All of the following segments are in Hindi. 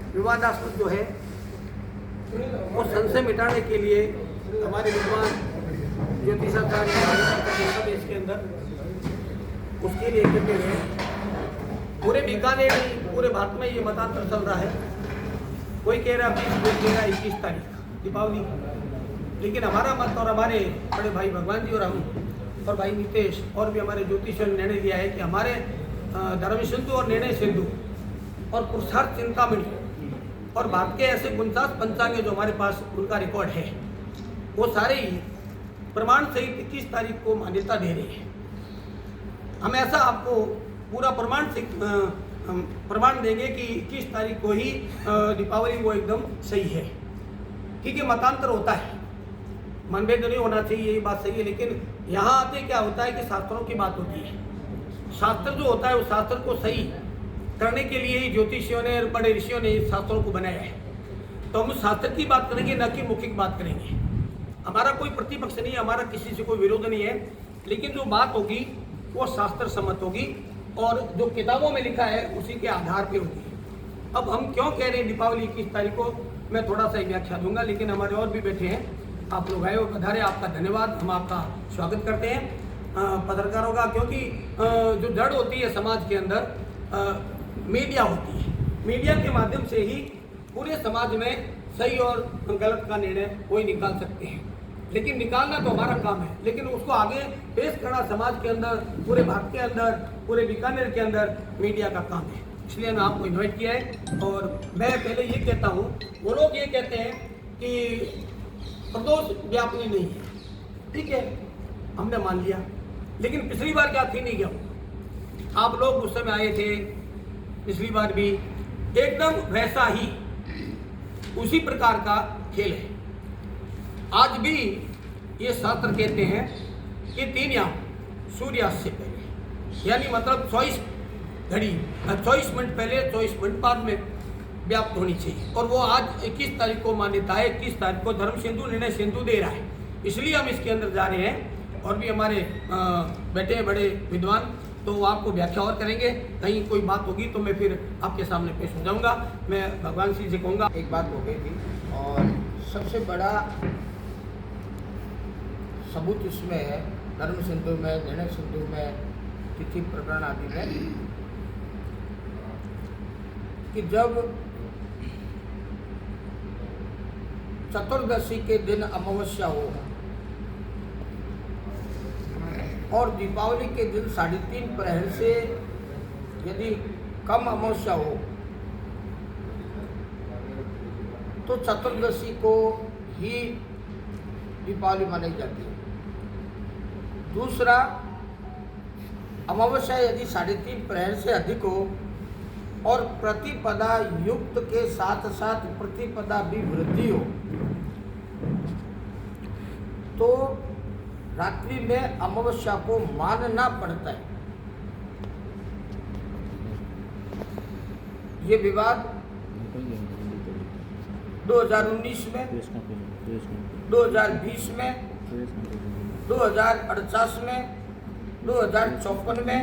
विवादास्पद जो है वो संशय मिटाने के लिए हमारे विद्वान ज्योतिषाचार्य इसके अंदर उसके लिए कहते हैं पूरे बीकानेर पूरे भारत में ये मतांतर चल रहा है। कोई कह रहा 20, कोई कह रहा 21 तारीख दीपावली, लेकिन हमारा मत और हमारे बड़े भाई भगवान जी और हम और भाई नितेश और भी हमारे ज्योतिषियों ने निर्णय लिया है कि हमारे धर्म सिंधु और निर्णय सिंधु और पुरुषार्थ चिंतामणि और भारत के ऐसे 49 पंचांग जो हमारे पास उनका रिकॉर्ड है, वो सारे ही प्रमाण सहित 21 तारीख को मान्यता दे रहे हैं। हम ऐसा आपको पूरा प्रमाण देंगे कि 21 तारीख को ही दीपावली वो एकदम सही है। ठीक है, मतांतर होता है, मनभेद नहीं होना चाहिए, यही बात सही है। लेकिन यहाँ आते क्या होता है कि शास्त्रों की बात होती है। शास्त्र जो होता है वो शास्त्र को सही करने के लिए ही ज्योतिषियों ने बड़े ऋषियों ने शास्त्रों को बनाया है। तो हम शास्त्र की बात करेंगे, न कि मौखिक बात करेंगे। हमारा कोई प्रतिपक्ष नहीं है, हमारा किसी से कोई विरोध नहीं है, लेकिन जो बात होगी वो शास्त्र सम्मत होगी और जो किताबों में लिखा है उसी के आधार पे होगी। अब हम क्यों कह रहे हैं दीपावली 21 तारीख को, मैं थोड़ा सा व्याख्या दूंगा, लेकिन हमारे और भी बैठे हैं, आप लोग आए और पधारे, आपका धन्यवाद, हम आपका स्वागत करते हैं पत्रकारों का। क्योंकि जो जड़ होती है समाज के अंदर मीडिया होती है, मीडिया के माध्यम से ही पूरे समाज में सही और गलत का निर्णय कोई निकाल सकते हैं। लेकिन निकालना तो हमारा काम है, लेकिन उसको आगे पेश करना समाज के अंदर, पूरे भारत के अंदर, पूरे बीकानेर के अंदर मीडिया का काम है। इसलिए मैं आपको इन्वाइट किया है। और मैं पहले ये कहता हूँ, वो लोग ये कहते हैं कि प्रदोष व्यापनी नहीं है, ठीक है, हमने मान लिया, लेकिन पिछली बार क्या थी नहीं क्या, आप लोग उस समय आए थे, पिछली बार भी एकदम वैसा ही उसी प्रकार का खेल है। आज भी ये शास्त्र कहते हैं कि 3 याम सूर्यास्त से पहले, यानी मतलब 24 मिनट पहले 24 मिनट बाद में व्याप्त होनी चाहिए। और वो आज 21 तारीख को मान्यता है, 21 तारीख को धर्म सिंधु निर्णय सिंधु दे रहा है, इसलिए हम इसके अंदर जा रहे हैं। और भी हमारे बैठे हैं बड़े विद्वान, तो वो आपको व्याख्या और करेंगे। कहीं कोई बात होगी तो मैं फिर आपके सामने पेश हो जाऊंगा। मैं भगवान जी से कहूँगा, एक बात हो गई थी और सबसे बड़ा सबूत इसमें है धर्म सिंधु में, निर्णय सिंधु में, तिथि प्रकरण आदि में, कि जब चतुर्दशी के दिन अमावस्या हो और दीपावली के दिन 3:30 प्रहर से यदि कम अमावस्या हो तो चतुर्दशी को ही दीपावली मनाई जाती है। दूसरा, अमावस्या यदि 3:30 प्रहर से अधिक हो और प्रतिपदा युक्त के साथ साथ प्रतिपदा भी वृद्धि हो तो रात्रि में अमावस्या को मानना पड़ता है। ये विवाद 2019 में, 2020 में, 2048 में, 2054 में,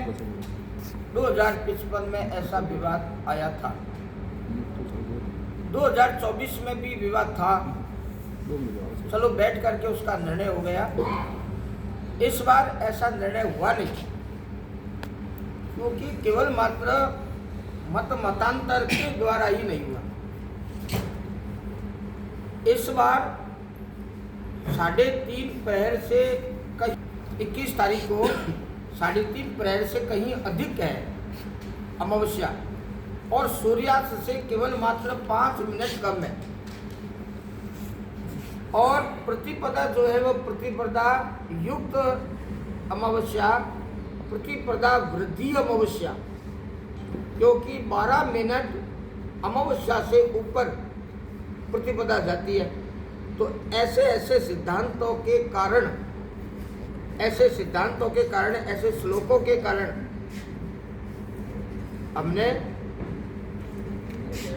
2055 में ऐसा विवाद आया था। 2024 में भी विवाद था, चलो बैठ करके उसका निर्णय हो गया। इस बार ऐसा निर्णय हुआ नहीं, क्योंकि केवल मात्र मतांतर के द्वारा ही नहीं हुआ। इस बार 3:30 प्रहर से कहीं 21 तारीख को 3:30 प्रहर से कहीं अधिक है अमावस्या और सूर्यास्त से केवल मात्र 5 मिनट कम है। और प्रतिपदा जो है वो प्रतिपदा युक्त अमावस्या, प्रतिपदा वृद्धि अमावस्या, क्योंकि 12 मिनट अमावस्या से ऊपर प्रतिपदा जाती है। तो ऐसे सिद्धांतों के कारण, ऐसे श्लोकों के कारण हमने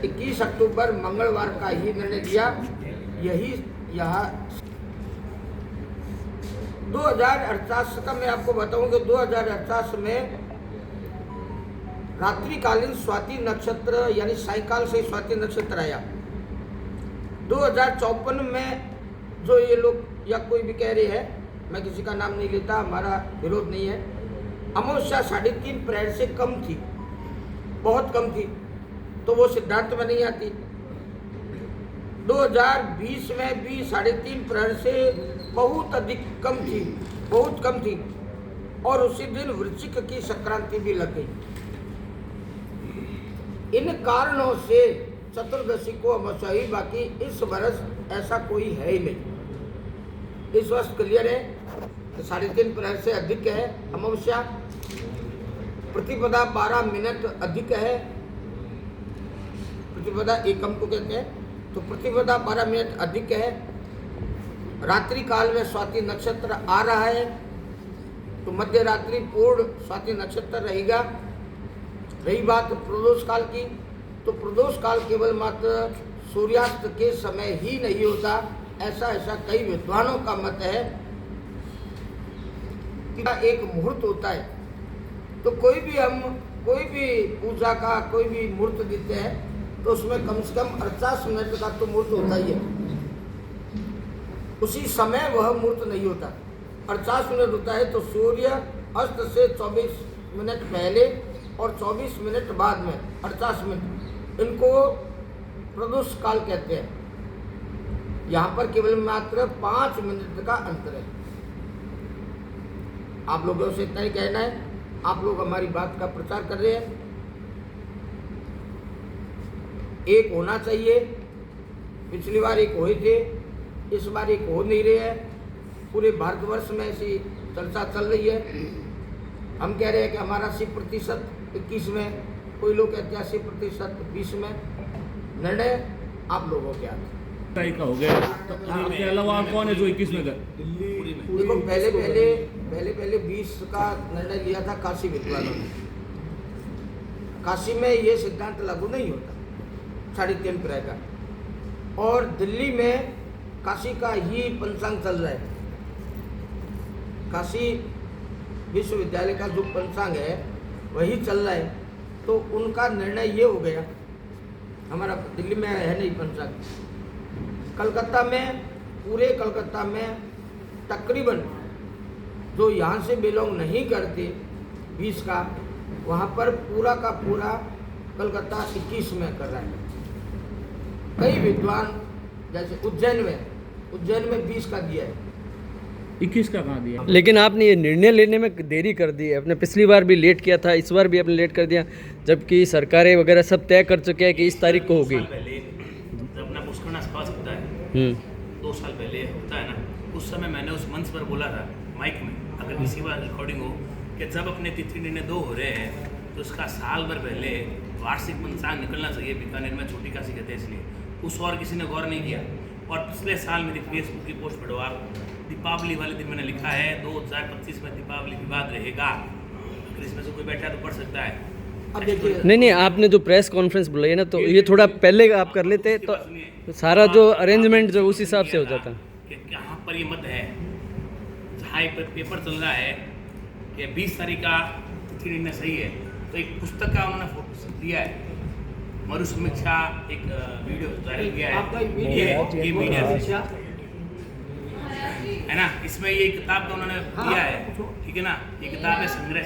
21 अक्टूबर मंगलवार का ही निर्णय लिया। यही यहाँ 2048 का मैं आपको बताऊं कि 2048 में रात्रिकालीन स्वाति नक्षत्र यानी सायकाल से स्वाति नक्षत्र आया। 2054 में जो ये लोग या कोई भी कह रहे हैं, मैं किसी का नाम नहीं लेता, हमारा विरोध नहीं है, अमावस्या 3.5 परेड से कम थी, बहुत कम थी, तो वो सिद्धांत में नहीं आती। 2020 में भी 3.5 परेड से बहुत अधिक कम थी, बहुत कम थी, और उसी दिन वृश्चिक की संक्रांति भी लग गई। इन कारणों से चतुर्दशी को अमावस्या हुई, बाकी इस वर्ष ऐसा कोई है ही नहीं। इस वर्ष क्लियर है कि 3.5 परेड से अधिक है अमावस्या। प्रतिपदा 12 मिनट अधिक है, प्रतिपदा एकम को कहते हैं, तो प्रतिपदा 12 मिनट अधिक है। रात्रि काल में स्वाति नक्षत्र आ रहा है, तो मध्य रात्रि पूर्ण स्वाति नक्षत्र रहेगा। रही बात प्रदोष काल की, तो प्रदोष काल केवल मात्र सूर्यास्त के समय ही नहीं होता, ऐसा कई विद्वानों का मत है कि एक मुहूर्त होता है। तो कोई भी पूजा का कोई भी मुहूर्त देते हैं तो उसमें कम से कम 48 मिनट का तो मुहूर्त होता ही है। उसी समय वह मुहूर्त नहीं होता, 48 मिनट होता है। तो सूर्य अस्त से 24 मिनट पहले और 24 मिनट बाद में 48 मिनट, इनको प्रदोष काल कहते हैं। यहाँ पर केवल मात्र 5 मिनट का अंतर है। आप लोगों से इतना ही कहना है, आप लोग हमारी बात का प्रचार कर रहे हैं। एक होना चाहिए, पिछली बार एक हुए थे, इस बार एक हो नहीं रहे हैं। पूरे भारतवर्ष में ऐसी चर्चा चल रही है। हम कह रहे हैं कि हमारा 80% 21 में, कोई लोग कहते हैं 80% 20 में। निर्णय आप लोगों के हाथ का हो गया। तो आपके अलावा और कौन है जो 21 में गए? देखो, पहले 20 का निर्णय लिया था काशी विद्वानों ने। काशी में ये सिद्धांत लागू नहीं होता 3.5 परेड का, और दिल्ली में काशी का ही पंचांग चल रहा है। काशी विश्वविद्यालय का जो पंचांग है वही चल रहा है, तो उनका निर्णय ये हो गया। हमारा दिल्ली में है नहीं पंचांग। कलकत्ता में, पूरे कलकत्ता में तकरीबन जो यहाँ से बिलोंग नहीं करते 20 का, वहाँ पर पूरा का पूरा कलकत्ता 21 में कर रहा है। कई विद्वान जैसे उज्जैन में 20 का दिया है। 21 का कहाँ दिया? लेकिन आपने ये निर्णय लेने में देरी कर दी है। आपने पिछली बार भी लेट किया था, इस बार भी आपने लेट कर दिया, जबकि सरकारें वगैरह सब तय कर चुके हैं कि इस तारीख को होगी। जब अपना पुष्करना स्पास होता है 2 साल पहले होता है ना, उस समय मैंने उस मंच पर बोला था माइक में, अगर किसी बार रिकॉर्डिंग हो, कि जब अपने तिथि निर्णय 2 हो रहे हैं तो उसका साल भर पहले वार्षिक पंचांग निकलना चाहिए। बीकानेर में छोटी काशी कहते हैं इसलिए, उस और किसी ने गौर नहीं किया। और पिछले साल मेरी फेसबुक की पोस्ट पढ़ो आप, दीपावली वाले दिन मैंने लिखा है 2025 में दीपावली विवाद रहेगा। अगर इसमें से कोई बैठा है तो पढ़ सकता है। अब देखिए, नहीं, आपने जो प्रेस कॉन्फ्रेंस बुलाई है ना, तो ये थोड़ा पहले आप कर लेते तो सारा जो अरेंजमेंट जो उस हिसाब से हो जाता। कि यहाँ पर ये मत है, जहाँ एक पेपर चल रहा है कि 20 तारीख का तिथि निर्णय सही है, तो एक पुस्तक का उन्होंने फोटो दिया है, मरुसमीक्षा एक वीडियो वायरल किया आपका है, ये मीडिया है ना, इसमें ये किताब का उन्होंने दिया है, ठीक है ना। ये किताब है संग्रह